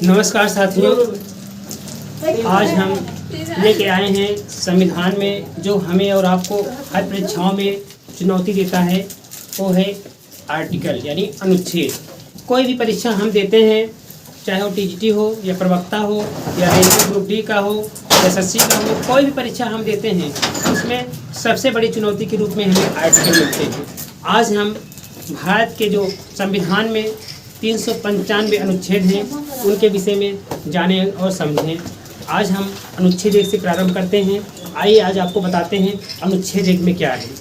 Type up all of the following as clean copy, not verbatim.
नमस्कार साथियों, आज हम लेके आए हैं संविधान में जो हमें और आपको हर परीक्षाओं में चुनौती देता है वो है आर्टिकल यानी अनुच्छेद। कोई भी परीक्षा हम देते हैं, चाहे वो टीजीटी हो या प्रवक्ता हो या रेलवे ग्रुप डी का हो या एसएससी का हो, कोई भी परीक्षा हम देते हैं उसमें सबसे बड़ी चुनौती के रूप में हमें आर्टिकल मिलते हैं। आज हम भारत के जो संविधान में 395 अनुच्छेद हैं उनके विषय में जानें और समझें। आज हम अनुच्छेद 1 से प्रारंभ करते हैं। आइए आज आपको बताते हैं अनुच्छेद 1 में क्या है।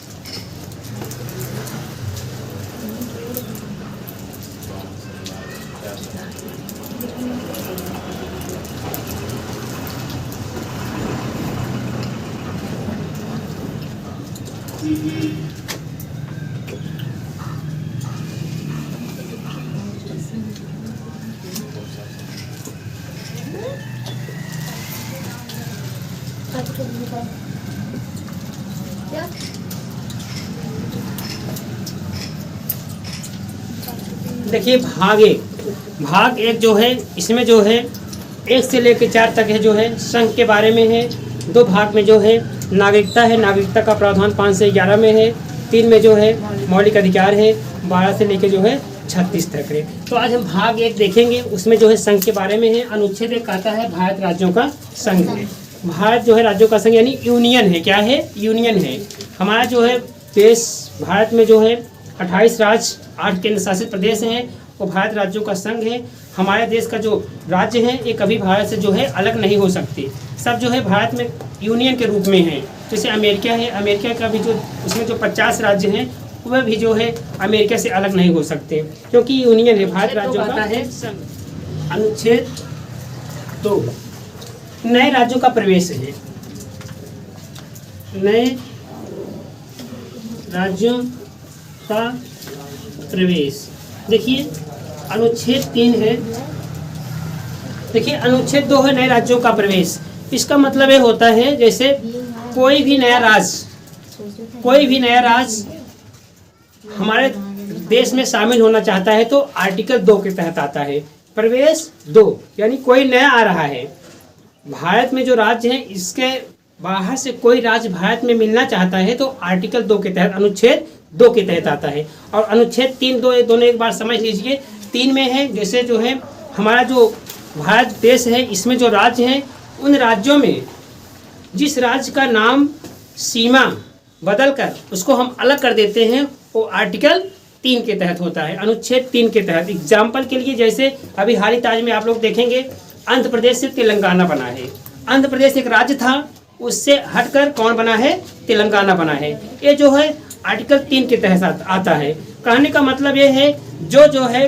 देखिए भाग एक जो है, इसमें जो है 1 से लेकर 4 तक है जो है संघ के बारे में है। 2 भाग में जो है नागरिकता है, नागरिकता का प्रावधान 5 से 11 में है। 3 में जो है मौलिक अधिकार है, 12 से लेकर जो है 36 तक है। तो आज हम भाग 1 देखेंगे, उसमें जो है संघ के बारे में है। अनुच्छेद 1 कहता है भारत राज्यों का संघ है। भारत जो है राज्यों का संघ यानी यूनियन है। क्या है? यूनियन है। हमारा जो है देश भारत में जो है 28 राज्य, 8 केंद्र शासित प्रदेश हैं, वो भारत राज्यों का संघ है। हमारे देश का जो राज्य है ये कभी भारत से जो है अलग नहीं हो सकते, सब जो है भारत में यूनियन के रूप में है। जैसे अमेरिका है, अमेरिका का भी जो उसमें जो 50 राज्य हैं वह भी जो है अमेरिका से अलग नहीं हो सकते, क्योंकि यूनियन है। भारत राज्यों का है संघ। अनुच्छेद 2 नए राज्यों का प्रवेश है। नए राज्यों का प्रवेश। देखिए अनुच्छेद 3 है। देखिए अनुच्छेद 2 है नए राज्यों का प्रवेश। इसका मतलब ये होता है जैसे कोई भी नया राज्य हमारे देश में शामिल होना चाहता है तो आर्टिकल 2 के तहत आता है। प्रवेश 2 यानी कोई नया आ रहा है। भारत में जो राज्य हैं इसके बाहर से कोई राज्य भारत में मिलना चाहता है तो आर्टिकल 2 के तहत, अनुच्छेद 2 के तहत आता है। और अनुच्छेद 3 2 दोनों एक बार समझ लीजिए। 3 में है जैसे जो है हमारा जो भारत देश है इसमें जो राज्य हैं उन राज्यों में जिस राज्य का नाम सीमा बदल कर उसको हम अलग कर देते हैं वो आर्टिकल 3 के तहत होता है, अनुच्छेद 3 के तहत। एग्जाम्पल के लिए जैसे अभी हाल ही ताज में आप लोग देखेंगे आंध्र प्रदेश से तेलंगाना बना है। आंध्र प्रदेश एक राज्य था, उससे हटकर कौन बना है? तेलंगाना बना है। ये जो है आर्टिकल 3 के तहत आता है। कहने का मतलब ये है जो है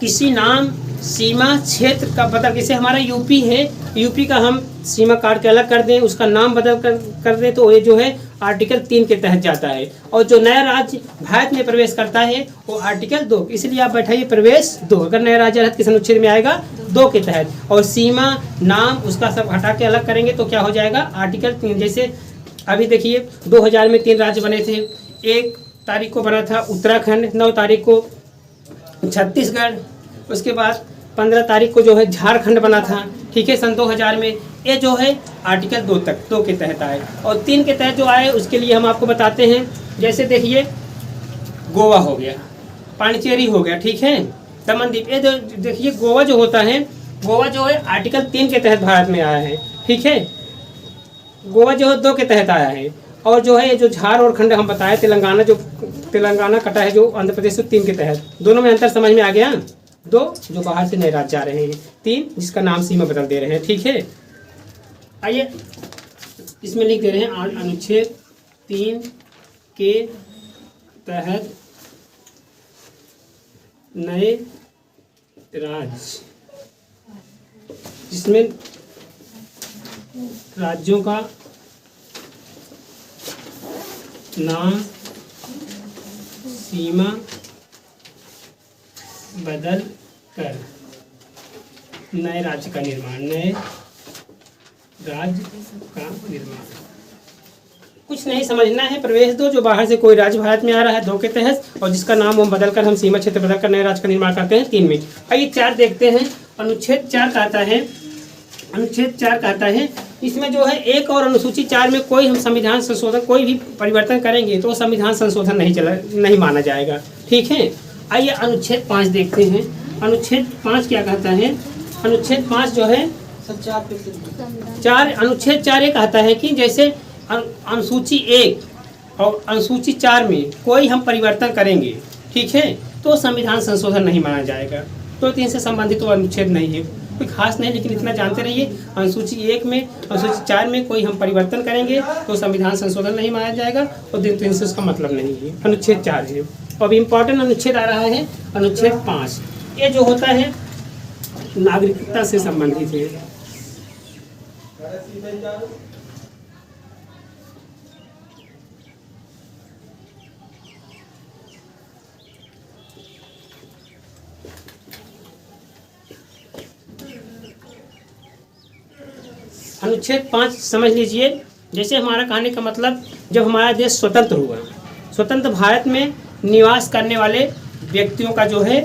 किसी नाम सीमा क्षेत्र का बदल, जैसे हमारा यूपी है, यूपी का हम सीमा काट के अलग कर दें, उसका नाम बदल कर दें तो ये जो है आर्टिकल 3 के तहत जाता है। और जो नया राज्य भारत में प्रवेश करता है वो आर्टिकल 2, इसलिए आप बैठाइए प्रवेश 2। अगर नया राज्य किस अनुच्छेद में आएगा? 2 के तहत। और सीमा नाम उसका सब हटा के अलग करेंगे तो क्या हो जाएगा? आर्टिकल 3। जैसे अभी देखिए 2000 में 3 राज्य बने थे। 1 तारीख को बना था उत्तराखंड, 9 तारीख को छत्तीसगढ़, उसके बाद 15 तारीख को जो है झारखंड बना था, ठीक है, सन 2000 में। ये जो है आर्टिकल 2 के तहत आए। और 3 के तहत जो आए उसके लिए हम आपको बताते हैं। जैसे देखिए गोवा हो गया, पांडिचेरी हो गया, ठीक है, दमनदीप। ये जो देखिए गोवा जो होता है, गोवा जो है आर्टिकल 3 के तहत भारत में आया है, ठीक है। गोवा जो है 2 के तहत आया है। और जो है ये जो झार और खंड हम बताए, तेलंगाना कटा है जो आंध्र प्रदेश से 3 के तहत। दोनों में अंतर समझ में आ गया? 2 जो बाहर से नए राज्य जा रहे हैं, 3 जिसका नाम सीमा बदल दे रहे हैं, ठीक है। आइए इसमें लिख दे रहे हैं अनुच्छेद 3 के तहत नए राज्य, जिसमें राज्यों का नाम सीमा बदल कर नए राज्य का निर्माण, नए राज्य का निर्माण। कुछ नहीं समझना है। प्रवेश दो, जो बाहर से कोई राज्य भारत में आ रहा है 2 के तहत, और जिसका नाम हम बदलकर हम सीमा क्षेत्र बदलकर नए राज्य का निर्माण करते हैं 3 में। आइए 4 देखते हैं। अनुच्छेद 4 कहता है, अनुच्छेद 4 कहता है इसमें जो है 1 और अनुसूची 4 में कोई हम संविधान संशोधन कोई भी परिवर्तन करेंगे तो संविधान संशोधन नहीं माना जाएगा। ठीक है। आइए अनुच्छेद 5 देखते हैं। अनुच्छेद 5 क्या कहता है? अनुच्छेद 5 जो है 4 अनुच्छेद 4 ये कहता है कि जैसे अनुसूची 1 और अनुसूची 4 में कोई हम परिवर्तन करेंगे, ठीक है, तो संविधान संशोधन नहीं माना जाएगा। तो 3 से संबंधित तो अनुच्छेद नहीं है, कोई खास नहीं, लेकिन इतना जानते रहिए अनुसूची 1 में अनुसूची 4 में कोई हम परिवर्तन करेंगे तो संविधान संशोधन नहीं माना जाएगा, और 3 से उसका मतलब नहीं है। अनुच्छेद 4 है। अब इम्पोर्टेंट अनुच्छेद आ रहा है अनुच्छेद 5। ये जो होता है नागरिकता से संबंधित है। अनुच्छेद 5 समझ लीजिए। जैसे हमारा कहने का मतलब, जब हमारा देश स्वतंत्र हुआ, स्वतंत्र भारत में निवास करने वाले व्यक्तियों का जो है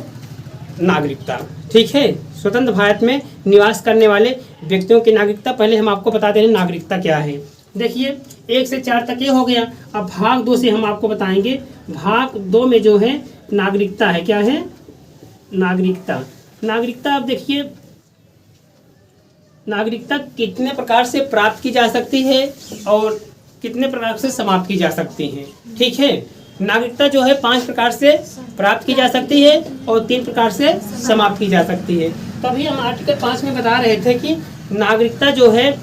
नागरिकता, ठीक है, स्वतंत्र भारत में निवास करने वाले व्यक्तियों की नागरिकता। पहले हम आपको बता दें नागरिकता क्या है। देखिए 1 से 4 तक ये हो गया। अब भाग 2 से हम आपको बताएंगे। भाग 2 में जो है नागरिकता है, क्या है? नागरिकता। नागरिकता अब देखिए, नागरिकता कितने प्रकार से प्राप्त की जा सकती है और कितने प्रकार से समाप्त की जा सकती है, ठीक है। नागरिकता जो है 5 प्रकार से प्राप्त की जा सकती है और 3 प्रकार से समाप्त की जा सकती है। तो अभी हम आर्टिकल 5 में बता रहे थे कि नागरिकता जो है,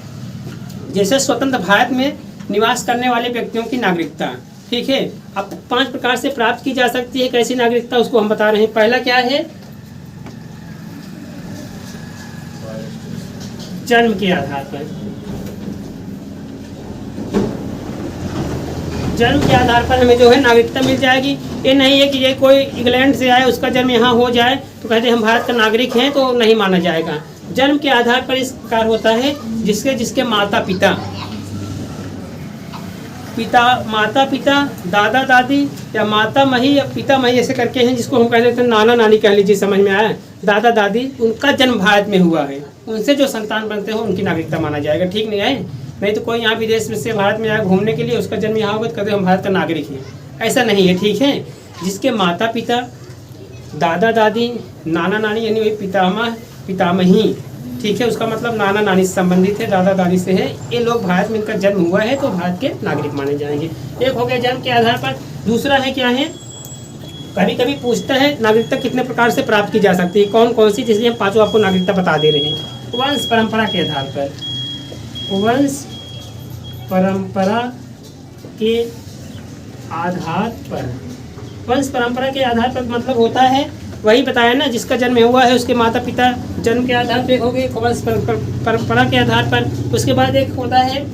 जैसे स्वतंत्र भारत में निवास करने वाले व्यक्तियों की नागरिकता, ठीक है, अब 5 प्रकार से प्राप्त की जा सकती है। कैसी नागरिकता, उसको हम बता रहे हैं। पहला क्या है? जन्म के आधार पर। जन्म के आधार पर हमें जो है नागरिकता मिल जाएगी। ये नहीं है कि ये कोई इंग्लैंड से आए, उसका जन्म यहाँ हो जाए तो कहते हम भारत का नागरिक हैं, तो नहीं माना जाएगा। जन्म के आधार पर इस प्रकार होता है जिसके माता पिता, दादा दादी या माता मही या पिता मही ऐसे करके हैं, जिसको हम कह लेते हैं नाना नानी कह लीजिए, समझ में आया। दादा दादी, उनका जन्म भारत में हुआ है, उनसे जो संतान बनते हो उनकी नागरिकता माना जाएगा। ठीक नहीं है? नहीं तो कोई यहाँ विदेश में से भारत में आया घूमने के लिए, उसका जन्म यहाँ होगा तो कहते हम भारत का नागरिक हैं, ऐसा नहीं है, ठीक है। जिसके माता पिता, दादा दादी, नाना नानी यानी वही पितामह पितामही, ठीक है, उसका मतलब नाना नानी से संबंधित है, दादा दादी से है, ये लोग भारत में इनका जन्म हुआ है तो भारत के नागरिक माने जाएंगे। एक हो गया जन्म के आधार पर। दूसरा है क्या है? कभी कभी पूछता है नागरिकता कितने प्रकार से प्राप्त की जा सकती है, कौन कौन सी, जिसलिए हम 5 आपको नागरिकता बता दे रहे हैं। वंश परंपरा के आधार पर। वंश परंपरा के आधार पर। वंश परंपरा के आधार पर मतलब होता है, वही बताया ना, जिसका जन्म हुआ है उसके माता पिता जन्म के आधार पे हो गए, वंश परंपरा के आधार पर। उसके बाद एक होता है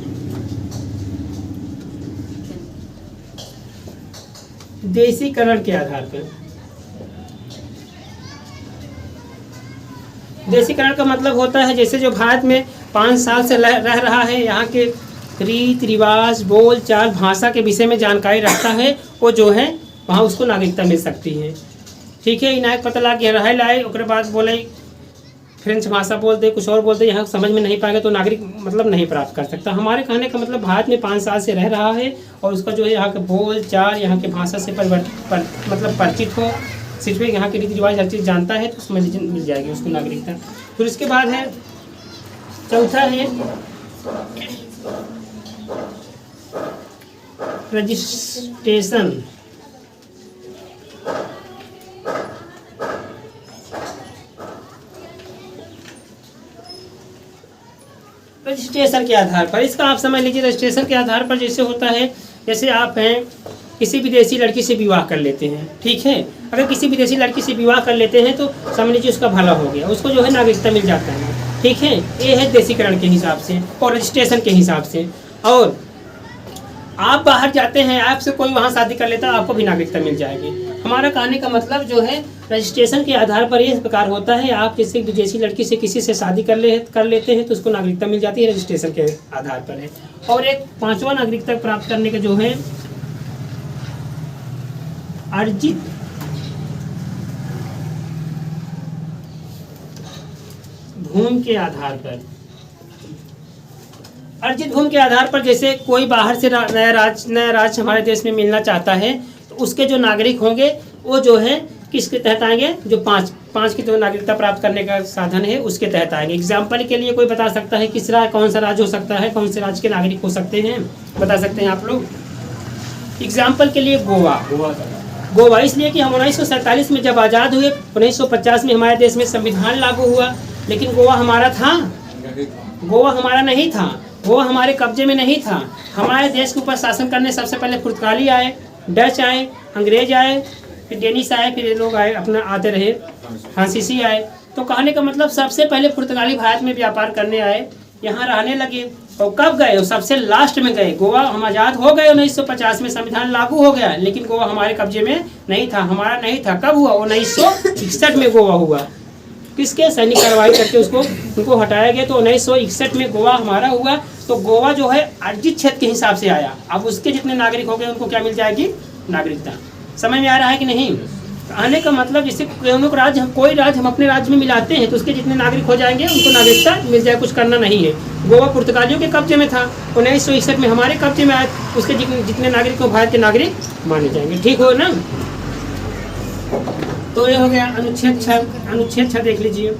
देशीकरण के आधार पर। देशीकरण का मतलब होता है जैसे जो भारत में 5 साल से रह रहा है, यहाँ के रीत रिवाज, बोल चाल, भाषा के विषय में जानकारी रखता है, वो जो है वहाँ उसको नागरिकता मिल सकती है, ठीक है। इनायक पता ला के रह लाए, उसके बाद बोले फ्रेंच भाषा बोल दे, कुछ और बोल दे, यहाँ समझ में नहीं पाएगा तो नागरिक मतलब नहीं प्राप्त कर सकता। हमारे कहने का मतलब भारत में 5 साल से रह रहा है और उसका जो है यहाँ के बोल चाल, यहाँ के भाषा से मतलब परिचित हो, सिर्फ यहाँ के रीति रिवाज हर चीज़ जानता है तो समझ मिल जाएगी उसको नागरिकता। फिर उसके बाद है चौथा है रजिस्ट्रेशन। रजिस्ट्रेशन के आधार पर, इसका आप समझ लीजिए। रजिस्ट्रेशन के आधार पर जैसे होता है, जैसे आप हैं किसी विदेशी लड़की से विवाह कर लेते हैं, ठीक है। अगर किसी विदेशी लड़की से विवाह कर लेते हैं तो समझ लीजिए उसका भला हो गया, उसको जो है नागरिकता मिल जाता है, ठीक है। ये है देशीकरण के हिसाब से और रजिस्ट्रेशन के हिसाब से। और आप बाहर जाते हैं, आपसे कोई वहाँ शादी कर लेता है, आपको भी नागरिकता मिल जाएगी। हमारा कहने का मतलब जो है रजिस्ट्रेशन के आधार पर ये प्रकार होता है। आप जैसे विदेशी लड़की से किसी से शादी कर लेते हैं तो उसको नागरिकता मिल जाती है, रजिस्ट्रेशन के आधार पर है। और एक पांचवा नागरिकता प्राप्त करने का जो है अर्जित भूमि के आधार पर। अर्जित भूमि के आधार पर जैसे कोई बाहर से नया राज्य हमारे देश में मिलना चाहता है तो उसके जो नागरिक होंगे वो जो है किसके तहत आएंगे, जो पांच की जो नागरिकता प्राप्त करने का साधन है उसके तहत आएंगे। एग्जाम्पल के लिए कोई बता सकता है किस राज्य, कौन सा राज्य हो सकता है, कौन से राज्य के नागरिक हो सकते हैं, बता सकते हैं आप लोग? एग्जाम्पल के लिए गोवा इसलिए कि हम 1947 में जब आज़ाद हुए, 1950 में हमारे देश में संविधान लागू हुआ, लेकिन गोवा हमारा था? गोवा हमारा नहीं था, गोवा हमारे कब्जे में नहीं था। हमारे देश के ऊपर शासन करने सबसे पहले पुर्तगाली आए, डच आए, अंग्रेज आए, फिर डेनिश आए, फिर ये लोग आए अपना आते रहे, फ्रांसीसी आए। तो कहने का मतलब सबसे पहले पुर्तगाली भारत में व्यापार करने आए, यहाँ रहने लगे। और कब गए? सबसे लास्ट में गए। गोवा हम आज़ाद हो गए 1950 में, संविधान लागू हो गया, लेकिन गोवा हमारे कब्जे में नहीं था, हमारा नहीं था। कब हुआ? 1961 में गोवा हुआ। किसके? सैनिक कार्रवाई करके उनको हटाया गया, तो 1961 में गोवा हमारा हुआ। तो गोवा जो है अर्जित क्षेत्र के हिसाब से आया। अब उसके जितने नागरिक हो गए उनको क्या मिल जाएगी? नागरिकता। समझ में आ रहा है कि नहीं? आने का मतलब जैसे कोई राज्य हम अपने राज्य में मिलाते हैं तो उसके जितने नागरिक हो जाएंगे उनको नागरिकता मिल जाए, कुछ करना नहीं है। गोवा पुर्तगालियों के कब्जे में था, 1961 में हमारे कब्जे में आए, उसके जितने नागरिक हो भारत के नागरिक माने जाएंगे। ठीक हो ना? तो ये हो गया अनुच्छेद 6। अनुच्छेद 6 देख लीजिए।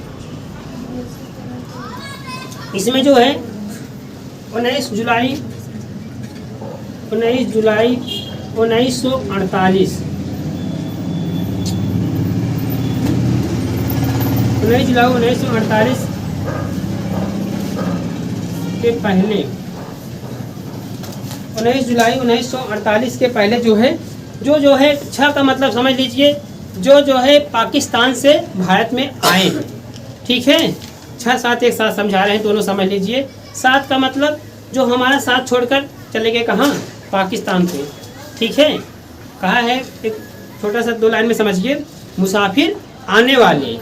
इसमें जो है 19 जुलाई 1948 19 जुलाई 1948 के पहले 19 जुलाई 1948 के पहले जो है 6 का मतलब समझ लीजिए, जो है पाकिस्तान से भारत में आए हैं। ठीक है, 6 7 एक साथ समझा रहे हैं, दोनों समझ लीजिए। 7 का मतलब जो हमारा साथ छोड़कर चले गए, कहाँ? पाकिस्तान पे। ठीक है, कहा है एक छोटा सा 2 लाइन में समझिए। मुसाफिर आने वाले,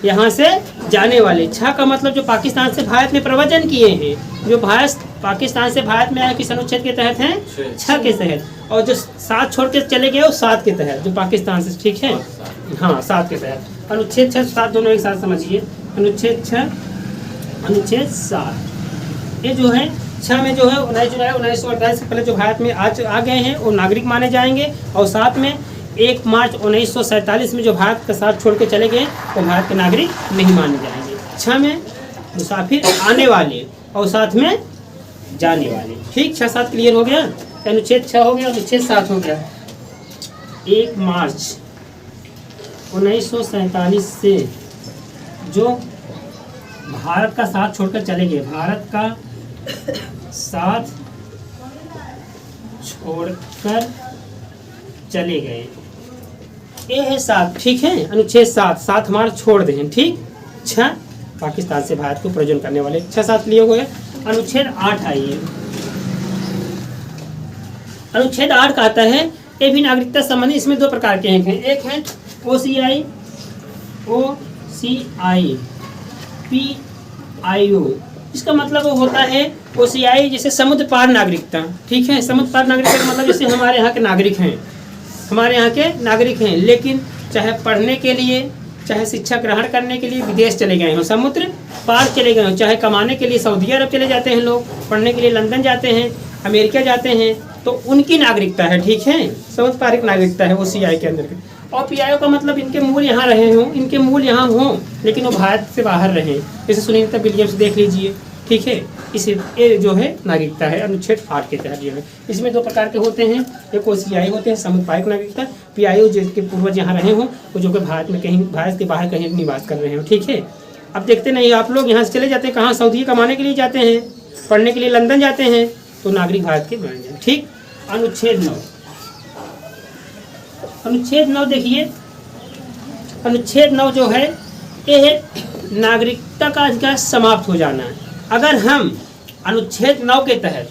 यहाँ से जाने वाले। 6 का मतलब जो पाकिस्तान से भारत में प्रव्रजन किए हैं, जो पाकिस्तान से भारत में आए, किस अनुच्छेद के तहत हैं? 6 के तहत। और जो 7 छोड़ के चले गए वो 7 के तहत, जो पाकिस्तान से। ठीक है, हाँ 7 के तहत। अनुच्छेद 6 7 दोनों एक साथ समझिए। अनुच्छेद 6 अनुच्छेद 7 ये जो है 6 में जो है 19 जुलाई 1948 से पहले जो भारत में आ गए हैं वो नागरिक माने जाएंगे। और 7 में 1 मार्च 1947 में जो भारत का साथ छोड़ के चले गए वो भारत के नागरिक नहीं माने जाएंगे। 6 में मुसाफिर आने वाले और 7 में जाने वाले। ठीक, 6 7 क्लियर हो गया? अनुच्छेद 6 हो गया, अनुच्छेद 7 हो गया। 1 मार्च 1947 से जो भारत का साथ छोड़कर चले गए, भारत का साथ छोड़कर चले गए, ये है 7। ठीक है, अनुच्छेद 7 हमारा छोड़ दें। ठीक, 6 पाकिस्तान से भारत को प्रयोजन करने वाले। 6 7 क्लियर हो गए। अनुच्छेद 8 आइए। अनुच्छेद 8 कहता है ये भी नागरिकता संबंधी, इसमें 2 प्रकार के हैं। एक है OCI PIO। इसका मतलब वो होता है OCI जैसे समुद्र पार नागरिकता। ठीक है, समुद्र पार नागरिकता का मतलब जैसे हमारे यहाँ के नागरिक हैं, लेकिन चाहे पढ़ने के लिए, चाहे शिक्षा ग्रहण करने के लिए विदेश चले गए हों, समुद्र पार चले गए हों, चाहे कमाने के लिए सऊदी अरब चले जाते हैं लोग, पढ़ने के लिए लंदन जाते हैं, अमेरिका जाते हैं, तो उनकी नागरिकता है। ठीक है, समुद्र पार नागरिकता है OCI के अंदर। और PIO का मतलब इनके मूल यहाँ रहे हों, इनके मूल यहाँ हों, लेकिन वो भारत से बाहर रहें, जैसे सुनीता विलियम्स देख लीजिए। ठीक है, इसे ये जो है नागरिकता है अनुच्छेद 8 के तहत। जो है इसमें 2 प्रकार के होते हैं। एक OCI होते हैं समुद्र पार नागरिकता, PIO जिसके पूर्वज यहाँ रहे हों, वो जो कि भारत के बाहर कहीं निवास कर रहे हो। ठीक है, अब देखते नहीं आप लोग यहाँ से चले जाते हैं कहाँ? सऊदी कमाने के लिए जाते हैं, पढ़ने के लिए लंदन जाते हैं, तो नागरिक भारत के बन जाए। ठीक, अनुच्छेद 9 देखिए। अनुच्छेद 9 जो है ये है नागरिकता का अधिकार समाप्त हो जाना है। अगर हम अनुच्छेद 9 के तहत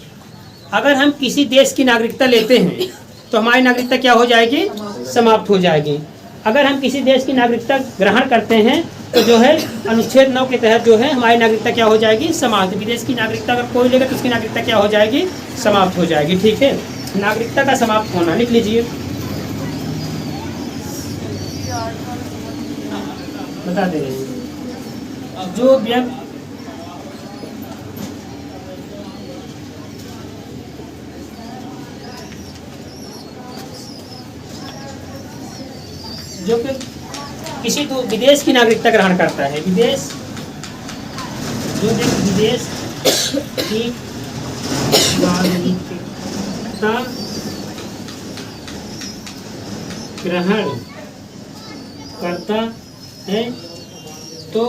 अगर हम किसी देश की नागरिकता लेते हैं तो हमारी नागरिकता क्या हो जाएगी, समाप्त हो जाएगी। अगर हम किसी देश की नागरिकता ग्रहण करते हैं तो जो है अनुच्छेद 9 के तहत जो है हमारी नागरिकता क्या हो जाएगी, समाप्त। विदेश की नागरिकता अगर कोई लेगा तो उसकी नागरिकता क्या हो जाएगी, समाप्त हो जाएगी। ठीक है, नागरिकता का समाप्त होना लिख लीजिए, बता दे रहे हैं। जो व्यक्ति जो कि किसी विदेश की नागरिकता ग्रहण करता है, विदेश जो विदेश की नागरिकता ग्रहण करता है तो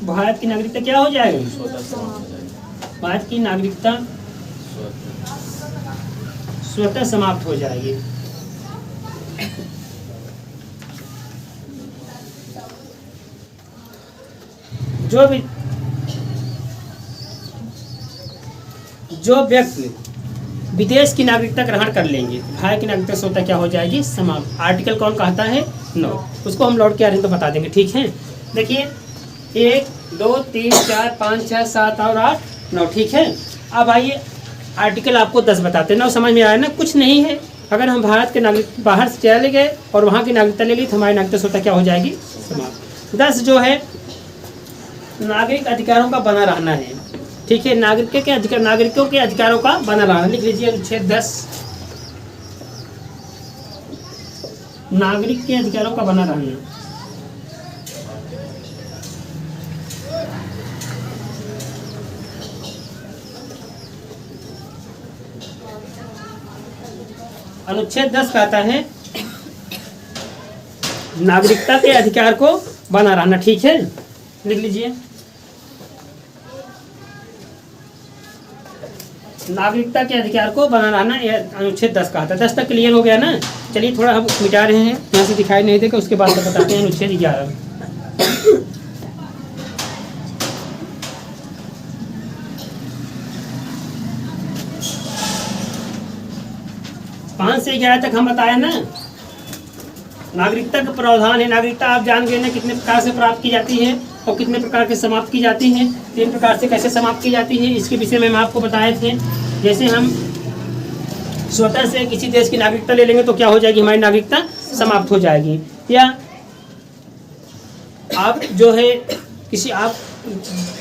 भारत की नागरिकता क्या हो जाएगी, भारत की नागरिकता स्वतः समाप्त हो जाएगी। जो व्यक्ति विदेश की नागरिकता ग्रहण कर लेंगे, भारत की नागरिकता स्वतः क्या हो जाएगी, समाप्त। आर्टिकल कौन कहता है, 9। उसको हम लौट के आ रहे हैं तो बता देंगे। ठीक है, देखिए 1 2 3 4 5 6 7 और 8 9। ठीक है, अब आइए आर्टिकल आपको 10 बताते हैं। 9 समझ में आया ना, कुछ नहीं है। अगर हम भारत के नागरिक बाहर से चले गए और वहाँ की नागरिकता ले ली तो हमारी नागरिकता स्वतः क्या हो जाएगी, समाप्त। 10 जो है नागरिक अधिकारों का बना रहना है। ठीक है, नागरिकों के अधिकारों का बना रहना, लिख लीजिए अनुच्छेद 10, नागरिक के अधिकारों का बना रहना। अनुच्छेद 10 कहता है नागरिकता के अधिकार को बना रहना। ठीक है, लिख लीजिए नागरिकता के अधिकार को बना रहना, यह अनुच्छेद 10 कहता है। 10 तक क्लियर हो गया ना। चलिए थोड़ा हम मिटा रहे हैं, यहाँ से दिखाई नहीं देगा, उसके बाद तो बताते हैं अनुच्छेद 11। 5 से 11 तक हम बताया ना। नागरिकता का प्रावधान है। नागरिकता आप जान गए ना कितने प्रकार से प्राप्त की जाती है और कितने प्रकार के समाप्त की जाती है। 3 प्रकार से कैसे समाप्त की जाती है इसके विषय में हम आपको बताए थे। जैसे हम स्वतः से किसी देश की नागरिकता ले लेंगे तो क्या हो जाएगी, हमारी नागरिकता समाप्त हो जाएगी। या आप जो है किसी आप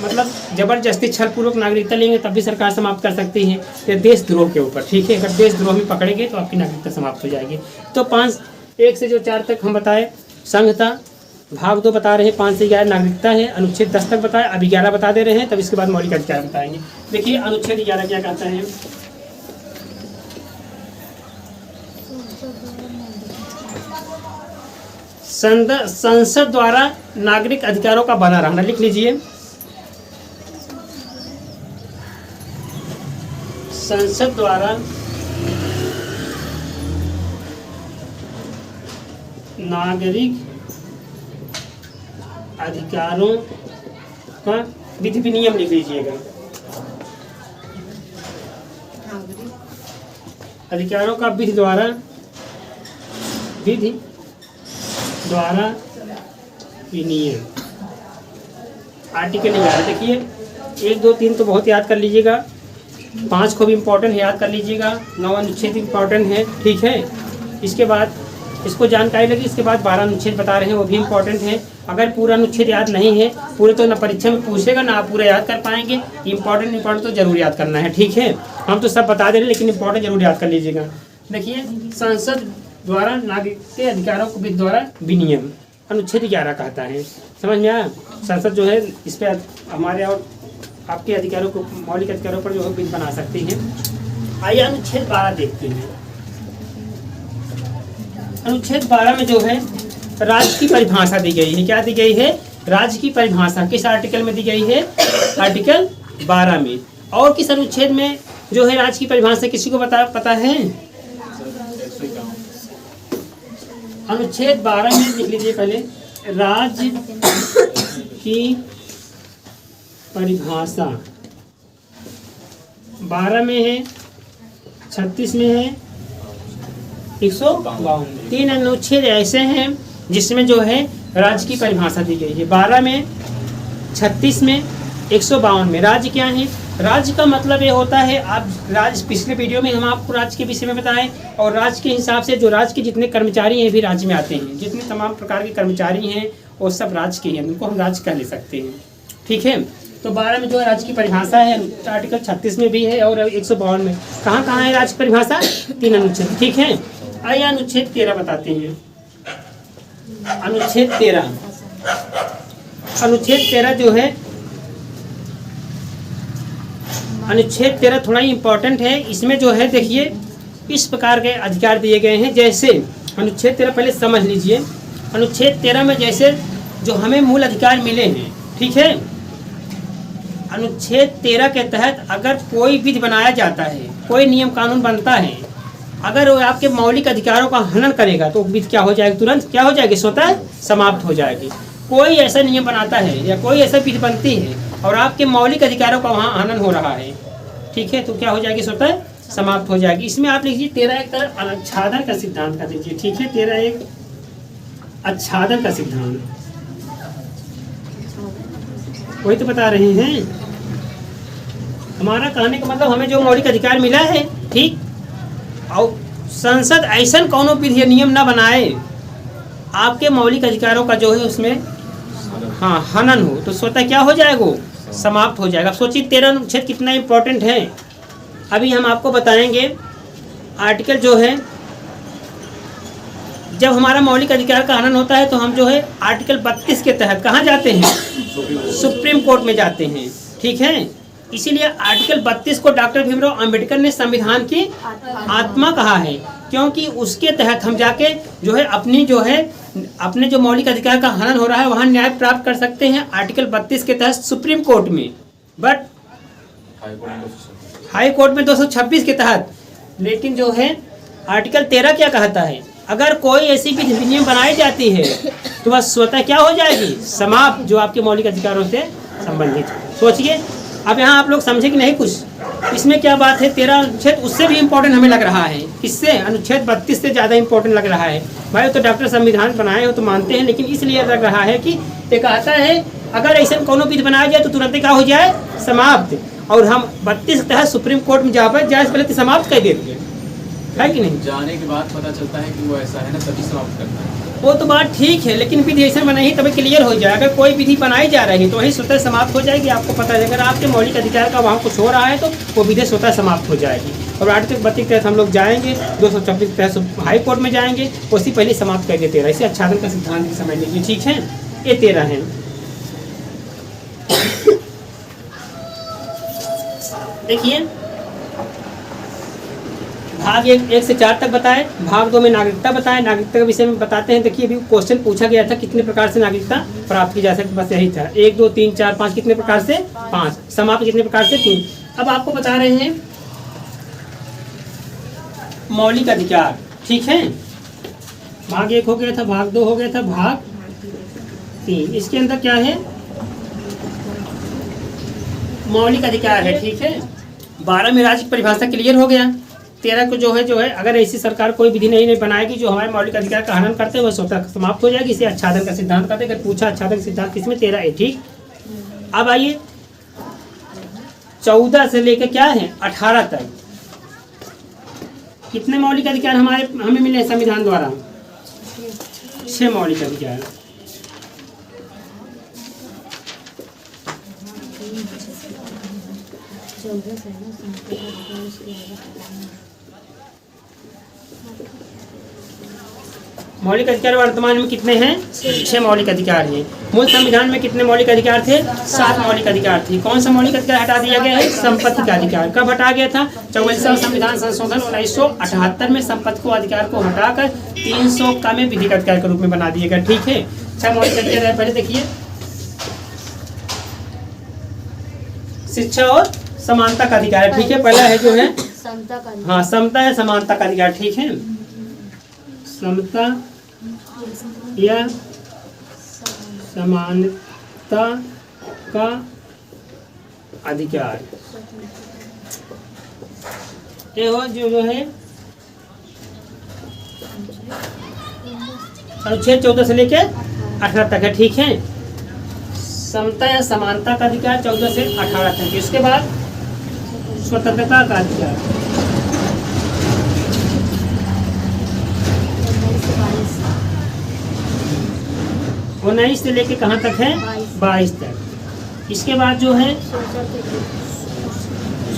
मतलब जबरदस्ती छलपूर्वक नागरिकता लेंगे तब भी सरकार समाप्त कर सकती है, या देशद्रोह के ऊपर। ठीक है, अगर देशद्रोह में पकड़ेंगे तो आपकी नागरिकता समाप्त हो जाएगी। तो 1 से जो 4 तक हम बताए संघता, भाग 2 बता रहे हैं, 5 से 11 नागरिकता है। अनुच्छेद 10 तक बताया, अभी 11 बता दे रहे हैं, तब इसके बाद मौलिक अधिकार बताएंगे। देखिए अनुच्छेद 11 क्या कहता है, संसद द्वारा नागरिक अधिकारों का बना रहना। लिख लीजिए संसद द्वारा नागरिक अधिकारों का विधि विनियम लिख लीजिएगा। अधिकारों का विधि द्वारा विनियम। आर्टिकल 11 देखिए 1 2 3 तो बहुत याद कर लीजिएगा, 5 को भी इम्पोर्टेंट याद कर लीजिएगा, 9 अनुच्छेद इम्पोर्टेंट है। ठीक है, इसके बाद इसको जानकारी लगी, इसके बाद 12 अनुच्छेद बता रहे हैं, वो भी इम्पोर्टेंट है। अगर पूरा अनुच्छेद याद नहीं है, पूरे तो ना परीक्षा में पूछेगा ना आप पूरा याद कर पाएंगे। इम्पोर्टेंट तो जरूर याद करना है। ठीक है, हम तो सब बता दे रहे हैं लेकिन इम्पोर्टेंट जरूर याद कर लीजिएगा। देखिए संसद द्वारा नागरिक के अधिकारों को विधि द्वारा विनियम, अनुच्छेद 11 कहता है। समझ में आया। संसद जो है इस पर हमारे और आपके अधिकारों को, मौलिक अधिकारों पर जो है विधि बना सकती है। आइए अनुच्छेद 12 देखते हैं। अनुच्छेद 12 में जो है राज्य की परिभाषा दी गई है। क्या दी गई है, राज्य की परिभाषा। किस आर्टिकल में दी गई है, आर्टिकल 12 में। और किस अनुच्छेद में जो है राज्य की परिभाषा, किसी को पता है? अनुच्छेद 12 में लिख लीजिए पहले, राज्य की परिभाषा 12 में है, 36 में है 152। 3 अनुच्छेद ऐसे हैं जिसमें जो है राज्य की परिभाषा दी गई है। 12 में, 36 में, 152 में। राज्य क्या है? राज्य का मतलब ये होता है, आप राज्य, पिछले वीडियो में हम आपको राज्य के विषय में बताएं, और राज्य के हिसाब से जो राज्य के जितने कर्मचारी हैं भी राज्य में आते हैं। जितने तमाम प्रकार के कर्मचारी हैं वो सब राज्य के हैं, उनको हम राज्य कह ले सकते हैं। ठीक है, तो 12 में जो है राज्य की परिभाषा है, आर्टिकल 36 में भी है और 152 में। कहाँ कहाँ है राज्य की परिभाषा? 3 अनुच्छेद। ठीक है, आइए अनुच्छेद 13 बताते हैं। अनुच्छेद 13, अनुच्छेद 13 जो है, अनुच्छेद 13 थोड़ा ही इम्पोर्टेंट है। इसमें जो है देखिए इस प्रकार के अधिकार दिए गए हैं। जैसे अनुच्छेद 13 पहले समझ लीजिए। अनुच्छेद 13 में जैसे जो हमें मूल अधिकार मिले हैं, ठीक है, अनुच्छेद 13 के तहत अगर कोई विधि बनाया जाता है, कोई नियम कानून बनता है, अगर वो आपके मौलिक अधिकारों का हनन करेगा तो विधि क्या हो जाएगी? तुरंत क्या हो जाएगी? स्वतः समाप्त हो जाएगी। कोई ऐसा नियम बनाता है या कोई ऐसा विधि बनती है और आपके मौलिक अधिकारों का वहाँ हनन हो रहा है, ठीक है, तो क्या हो जाएगी? स्वतः समाप्त हो जाएगी। इसमें आप लिखिए 13 एक तरह आच्छादन का सिद्धांत का दीजिए। ठीक है, 13 एक आच्छादन का सिद्धांत, वही तो बता रहे हैं। हमारा कहने का मतलब हमें जो मौलिक अधिकार मिला है, ठीक, और संसद ऐसा कौनो विधि नियम न बनाए आपके मौलिक अधिकारों का जो है उसमें हाँ हनन हो, तो स्वतः क्या हो जाएगा? समाप्त हो जाएगा। अब सोचिए 13 अनुच्छेद कितना इम्पोर्टेंट है। अभी हम आपको बताएंगे आर्टिकल जो है, जब हमारा मौलिक अधिकार का हनन होता है तो हम जो है आर्टिकल 32 के तहत कहाँ जाते हैं? सुप्रीम कोर्ट में जाते हैं। ठीक है, इसीलिए आर्टिकल 32 को डॉक्टर भीमराव अंबेडकर ने संविधान की आत्मा कहा है, क्योंकि उसके तहत हम जाके जो है अपनी जो है अपने जो मौलिक अधिकार का हनन हो रहा है वहाँ न्याय प्राप्त कर सकते हैं आर्टिकल 32 के तहत सुप्रीम कोर्ट में, बट हाई कोर्ट में 226 के तहत। लेकिन जो है आर्टिकल 13 क्या कहता है? अगर कोई ऐसी भी नियम बनाई जाती है तो वह स्वतः क्या हो जाएगी? समाप्त, जो आपके मौलिक अधिकारों से संबंधित। सोचिए, अब यहाँ आप लोग समझे कि नहीं कुछ? इसमें क्या बात है? 13 अनुच्छेद उससे भी इम्पोर्टेंट हमें लग रहा है। किससे? अनुच्छेद 32 से ज़्यादा इम्पोर्टेंट लग रहा है। भाई तो डॉक्टर संविधान बनाए हो तो मानते हैं, लेकिन इसलिए लग रहा है कि ये कहता है अगर ऐसा कोनो विधि बनाया जाए तो तुरंत क्या हो जाए? समाप्त। और हम 32 के तहत सुप्रीम कोर्ट में जा पर जाए पहले तो समाप्त कर देते हैं, है कि नहीं? जाने के बाद पता चलता है कि वो ऐसा है ना, तभी समाप्त करता है। वो तो बात ठीक है, लेकिन विधि ऐसे बनाई तभी क्लियर हो जाए। अगर कोई विधि बनाई जा रही है तो वही स्वतः समाप्त हो जाएगी। आपको पता है अगर आपके मौलिक अधिकार का वहाँ कुछ हो रहा है तो वो विधि स्वतः समाप्त हो जाएगी। और आर्टिकल 32 के तहत हम लोग जाएंगे, 226 के तहत हाई कोर्ट में जाएंगे, उसी पहले समाप्त कर देते रहे। इसे आच्छादन का सिद्धांत समझ लीजिए। ठीक है, ये 13 है। देखिए भाग 1 से 4 तक बताए, भाग 2 में नागरिकता बताए। नागरिकता के विषय में बताते हैं। देखिए अभी क्वेश्चन पूछा गया था कितने प्रकार से नागरिकता प्राप्त की जा सकती, बस यही था। 1 2 3 4 5 कितने प्रकार से? 5। समाप्त कितने प्रकार से? 3। अब आपको बता रहे हैं मौलिक अधिकार। ठीक है, भाग 1 हो गया था, भाग 2 हो गया था, भाग 3। इसके अंदर क्या है? मौलिक अधिकार है। ठीक है, 12 में राज्य की परिभाषा क्लियर हो गया। 13 को जो है अगर ऐसी सरकार कोई विधि नहीं बनाएगी जो हमारे मौलिक अधिकार का हनन करते हैं वह स्वतः समाप्त हो जाएगी। इसे आच्छादन का सिद्धांत कहते हैं। अगर पूछा आच्छादन सिद्धांत किसमें? 13 है। ठीक, अब आइए 14 से लेकर क्या है 18 तक कितने मौलिक अधिकार हमें मिले हैं संविधान द्वारा? 6 मौलिक अधिकार। मौलिक अधिकार वर्तमान में कितने हैं? 6 मौलिक अधिकार हैं। मूल संविधान में कितने मौलिक अधिकार थे? 7 मौलिक अधिकार थे। कौन सा मौलिक अधिकार हटा दिया गया है? संपत्ति का अधिकार। कब हटा गया था? 44वां संविधान संशोधन 1978 में संपत्ति को अधिकार को हटाकर 300 का में विधिक अधिकार के रूप में बना दिया गया। ठीक है, 6 मौलिक अधिकार है। पहले देखिए शिक्षा और समानता का अधिकार। ठीक है, पहला है जो है हाँ समता है समानता का अधिकार। ठीक है, समता या समानता का अधिकार। ये हो जो है अनुच्छेद 14 से लेके 18 तक है, ठीक है। समता या समानता का अधिकार 14 से 18 तक। इसके बाद स्वतंत्रता का अधिकार 19 से लेके कहाँ तक है? 22 तक। इसके बाद जो है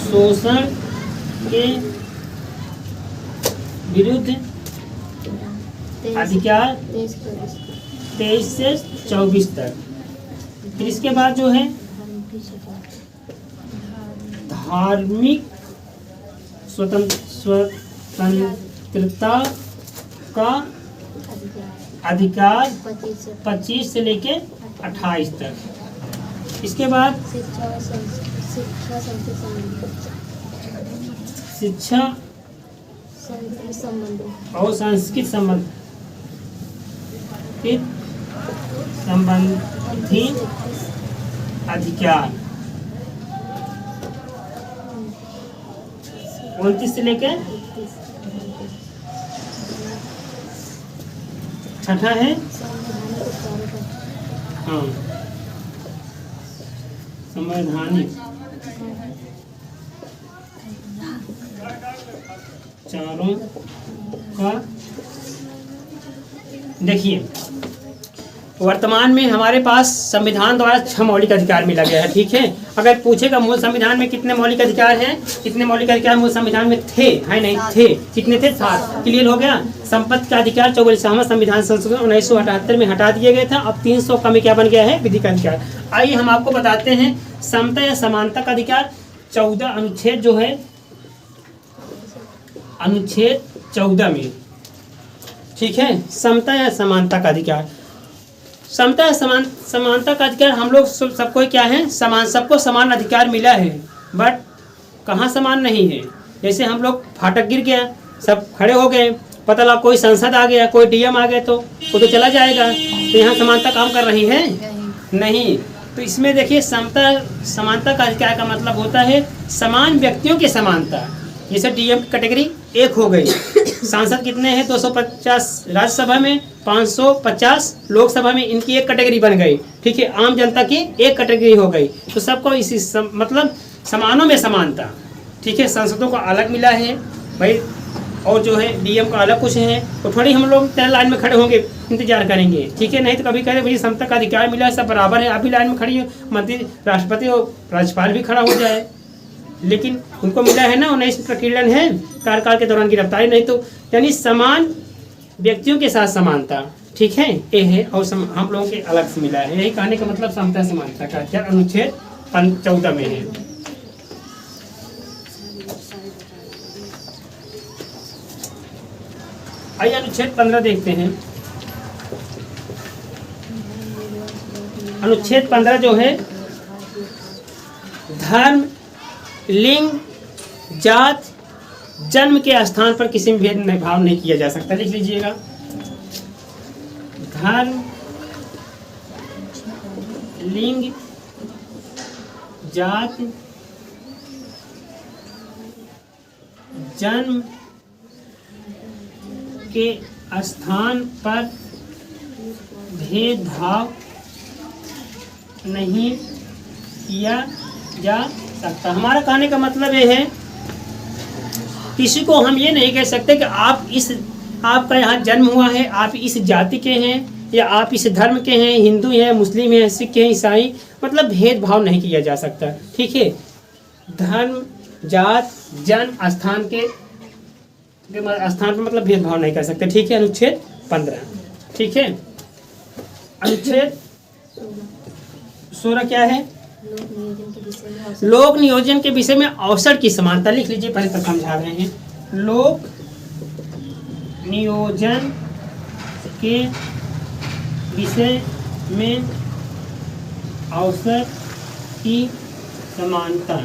शोषण के विरुद्ध अधिकार 23 से 24 तक। फिर इसके बाद जो है धार्मिक स्वतंत्रता का अधिकार 25 से लेके 28 तक। इसके बाद शिक्षा और सांस्कृतिक संबंधी अधिकार 29 से लेके छठा है हाँ संवैधानिक चारों का। देखिए वर्तमान में हमारे पास संविधान द्वारा 6 मौलिक अधिकार मिला गया है, ठीक है। अगर पूछेगा मूल संविधान में कितने मौलिक अधिकार हैं, कितने मौलिक अधिकार मूल संविधान में थे, है नहीं थे, कितने थे? 7। क्लियर हो गया। संपत्ति का अधिकार 44वां संविधान संशोधन 1978 में हटा दिया गया था। अब 300 का में क्या बन गया है? विधि का अधिकार। आइए हम आपको बताते हैं समता या समानता का अधिकार 14 अनुच्छेद जो है अनुच्छेद 14 में, ठीक है। समता या समानता का अधिकार, समता या समानता का अधिकार हम लोग सबको क्या है? समान, सबको समान अधिकार मिला है, बट कहाँ समान नहीं है। जैसे हम लोग फाटक गिर गया, सब खड़े हो गए, पता लगा कोई सांसद आ गया, कोई डीएम आ गया तो वो तो चला जाएगा। तो यहाँ समानता काम कर रही है नहीं। तो इसमें देखिए समता समानता का अधिकार का मतलब होता है समान व्यक्तियों की समानता। जैसे डीएम की कैटेगरी 1 हो गई, सांसद कितने हैं? 250 राज्यसभा में, 550 लोकसभा में, इनकी एक कैटेगरी बन गई, ठीक है। आम जनता की एक कैटेगरी हो गई। तो सबको इसी मतलब समानों में समानता, ठीक है। सांसदों को अलग मिला है भाई, और जो है डीएम का अलग कुछ है। तो थोड़ी हम लोग तेरे लाइन में खड़े होंगे, इंतजार करेंगे, ठीक है। नहीं तो कभी कहे भाई समता का अधिकार मिला है, सब बराबर है, आप भी लाइन में खड़ी हो, मंत्री राष्ट्रपति और राज्यपाल भी खड़ा हो जाए, लेकिन उनको मिला है ना 19 प्रकीर्णन है कार्यकाल के दौरान गिरफ्तारी नहीं। तो यानी समान व्यक्तियों के साथ समानता, ठीक है, ये है। और हम लोगों के अलग से मिला है। यही कहने का मतलब समता समानता का क्या अनुच्छेद 14 में है। आइए अनुच्छेद 15 देखते हैं। अनुच्छेद 15 जो है धर्म, लिंग, जात, जन्म के स्थान पर किसी में भेदभाव नहीं किया जा सकता। लिख लीजिएगा, धर्म, लिंग, जात, जन्म के स्थान पर भेदभाव नहीं किया जा सकता। हमारा कहने का मतलब ये है किसी को हम ये नहीं कह सकते कि आपका यहाँ जन्म हुआ है, आप इस जाति के हैं या आप इस धर्म के हैं, हिंदू हैं, मुस्लिम हैं, सिख हैं, ईसाई, मतलब भेदभाव नहीं किया जा सकता, ठीक है। धर्म, जात, जन्म स्थान के स्थान पर मतलब भेदभाव नहीं कर सकते, ठीक है। अनुच्छेद 15, ठीक है। अनुच्छेद 16 क्या है? लोक नियोजन के विषय में अवसर की समानता। लिख लीजिए, पहले तक समझा रहे हैं। लोक नियोजन के विषय में अवसर की समानता।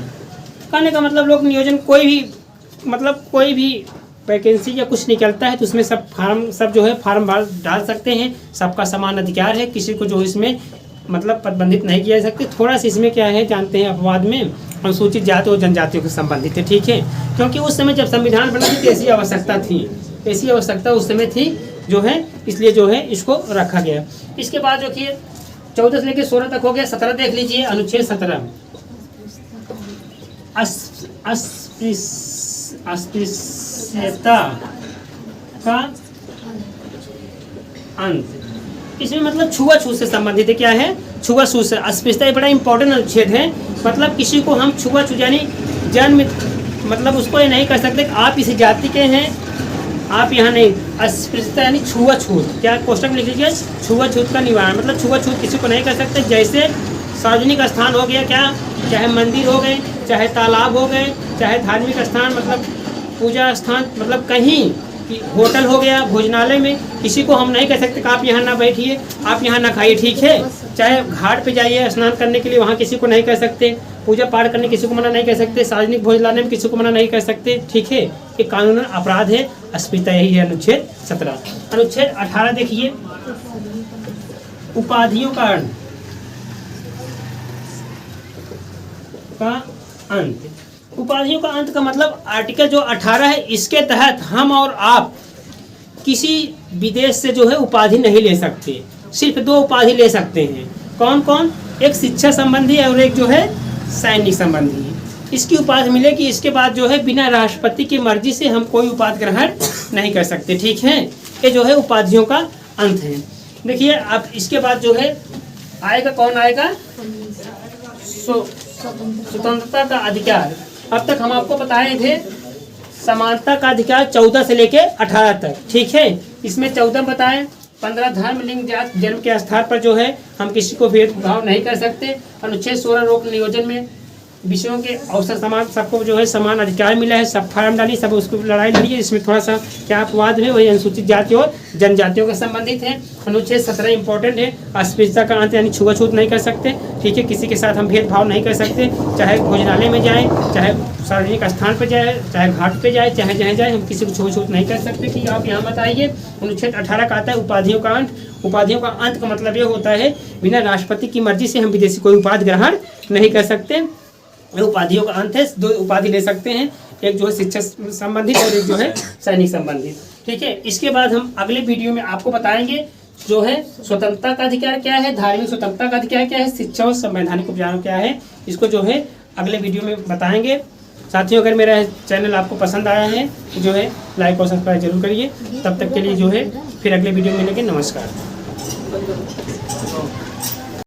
कहने का मतलब लोक नियोजन कोई भी वैकेंसी या कुछ निकलता है तो उसमें सब जो है फार्म डाल सकते हैं। सबका समान अधिकार है, किसी को जो इसमें मतलब प्रतिबंधित नहीं किया जा सकते। थोड़ा सा इसमें क्या है जानते हैं, अपवाद में अनुसूचित जाति और जनजातियों से संबंधित है, ठीक है। क्योंकि उस समय जब संविधान बना थी ऐसी आवश्यकता उस समय थी जो है, इसलिए जो है इसको रखा गया। इसके बाद जो कि 14 से लेकर 16 तक हो गया। 17 देख लीजिए, अनुच्छेद 17 अस्पृश्यता का अंत। इसमें मतलब छुआछूत से संबंधित है। क्या है? छुआछूत से। अस्पृश्यता बड़ा इंपॉर्टेंट अनुच्छेद है। मतलब किसी को हम छुआछूत यानी जन्म, मतलब उसको ये नहीं कर सकते कि आप इस जाति के हैं, आप यहाँ नहीं। अस्पृश्यता यानी छुआछूत। क्या कोष्टक में लिख लीजिए, छुआछूत का निवारण। मतलब छुआछूत किसी को नहीं कर सकते। जैसे सार्वजनिक स्थान हो गया, क्या चाहे मंदिर हो गए, चाहे तालाब हो गए, चाहे धार्मिक स्थान मतलब पूजा स्थान, मतलब कहीं होटल हो गया, भोजनालय में किसी को हम नहीं कह सकते कि आप यहाँ ना बैठिए, आप यहाँ ना खाइए, ठीक है। चाहे घाट पे जाइए स्नान करने के लिए, वहाँ किसी को नहीं कह सकते। पूजा पाठ करने किसी को मना नहीं कर सकते। सार्वजनिक भोजनालय में किसी को मना नहीं कर सकते, ठीक है। ये कानूनन अपराध है। अस्पृश्यता यही है अनुच्छेद 17। अनुच्छेद 18 देखिए, उपाधियों का अंत। उपाधियों का अंत का मतलब आर्टिकल जो 18 है, इसके तहत हम और आप किसी विदेश से जो है उपाधि नहीं ले सकते। सिर्फ 2 उपाधि ले सकते हैं। कौन कौन? एक शिक्षा संबंधी और एक जो है सैनिक संबंधी। इसकी उपाधि मिलेगी। इसके बाद जो है बिना राष्ट्रपति की मर्जी से हम कोई उपाधि ग्रहण नहीं कर सकते, ठीक है। ये जो है उपाधियों का अंत है। देखिए अब इसके बाद जो है आएगा, कौन आएगा? स्वतंत्रता का अधिकार। अब तक हम आपको बताए थे समानता का अधिकार 14 से लेके 18 तक, ठीक है। इसमें 14 बताए, 15 धर्म, लिंग, जाति, जन्म के आधार पर जो है हम किसी को भेदभाव नहीं कर सकते। अनुच्छेद 16 रोक नियोजन में विषयों के अवसर समान, सबको जो है समान अधिकार मिला है। सब फार्म डाली, सब उसको लड़ाई लड़ी। इसमें थोड़ा सा क्या अपवाद है, वही अनुसूचित जाति और जनजातियों के संबंधित है। अनुच्छेद 17 इंपॉर्टेंट है। अस्पृश्यता का अंत यानी छुआछूत नहीं कर सकते, ठीक है। किसी के साथ हम भेदभाव नहीं कर सकते। चाहे भोजनालय में जाए, चाहे सार्वजनिक स्थान पर जाए, चाहे घाट पे जाए, चाहे जहाँ जाए, हम किसी को छुआछूत नहीं कर सकते कि आप यहाँ बताइए। अनुच्छेद 18 का आता है उपाधियों का अंत। उपाधियों का अंत का मतलब ये होता है बिना राष्ट्रपति की मर्जी से हम विदेशी कोई उपाधि ग्रहण नहीं कर सकते। उपाधियों का अंत है। 2 उपाधि ले सकते हैं, एक जो है शिक्षा संबंधित और एक जो है सैनिक संबंधित, ठीक है। इसके बाद हम अगले वीडियो में आपको बताएंगे जो है स्वतंत्रता का अधिकार क्या है, धार्मिक स्वतंत्रता का अधिकार क्या है, शिक्षा और संवैधानिक उपचार क्या है। इसको जो है अगले वीडियो में बताएंगे। साथियों, अगर मेरा चैनल आपको पसंद आया है तो जो है लाइक और सब्सक्राइब जरूर करिए। तब तक के लिए जो है फिर अगले वीडियो में मिलेंगे। नमस्कार।